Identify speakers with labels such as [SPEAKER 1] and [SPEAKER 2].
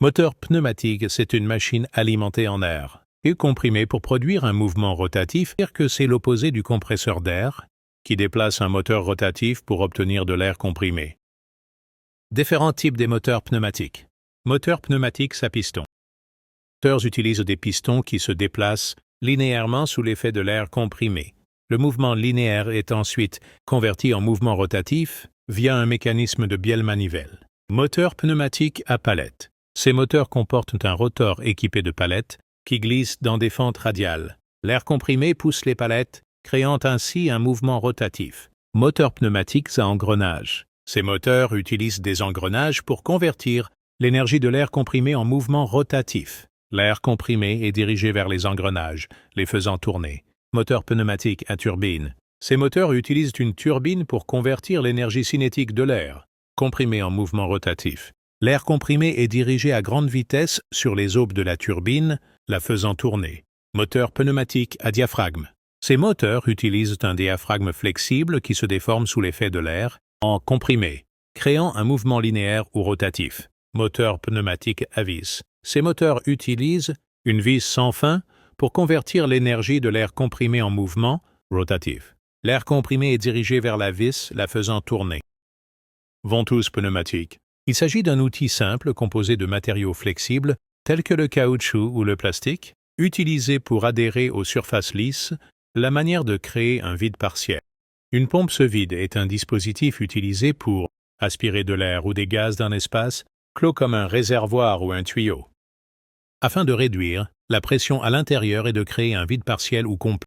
[SPEAKER 1] Moteur pneumatique, c'est une machine alimentée en air et comprimée pour produire un mouvement rotatif, c'est-à-dire que c'est l'opposé du compresseur d'air qui déplace un moteur rotatif pour obtenir de l'air comprimé. Différents types des moteurs pneumatiques. Moteur pneumatique à piston. Les moteurs utilisent des pistons qui se déplacent linéairement sous l'effet de l'air comprimé. Le mouvement linéaire est ensuite converti en mouvement rotatif via un mécanisme de bielle-manivelle. Moteur pneumatique à palette. Ces moteurs comportent un rotor équipé de palettes qui glissent dans des fentes radiales. L'air comprimé pousse les palettes, créant ainsi un mouvement rotatif. Moteurs pneumatiques à engrenage. Ces moteurs utilisent des engrenages pour convertir l'énergie de l'air comprimé en mouvement rotatif. L'air comprimé est dirigé vers les engrenages, les faisant tourner. Moteur pneumatique à turbine. Ces moteurs utilisent une turbine pour convertir l'énergie cinétique de l'air comprimé en mouvement rotatif. L'air comprimé est dirigé à grande vitesse sur les aubes de la turbine, la faisant tourner. Moteur pneumatique à diaphragme. Ces moteurs utilisent un diaphragme flexible qui se déforme sous l'effet de l'air en comprimé, créant un mouvement linéaire ou rotatif. Moteur pneumatique à vis. Ces moteurs utilisent une vis sans fin pour convertir l'énergie de l'air comprimé en mouvement rotatif. L'air comprimé est dirigé vers la vis, la faisant tourner. Ventouse pneumatique. Il s'agit d'un outil simple composé de matériaux flexibles tels que le caoutchouc ou le plastique, utilisé pour adhérer aux surfaces lisses, la manière de créer un vide partiel. Une pompe se vide est un dispositif utilisé pour aspirer de l'air ou des gaz d'un espace clos comme un réservoir ou un tuyau, afin de réduire la pression à l'intérieur et de créer un vide partiel ou complet.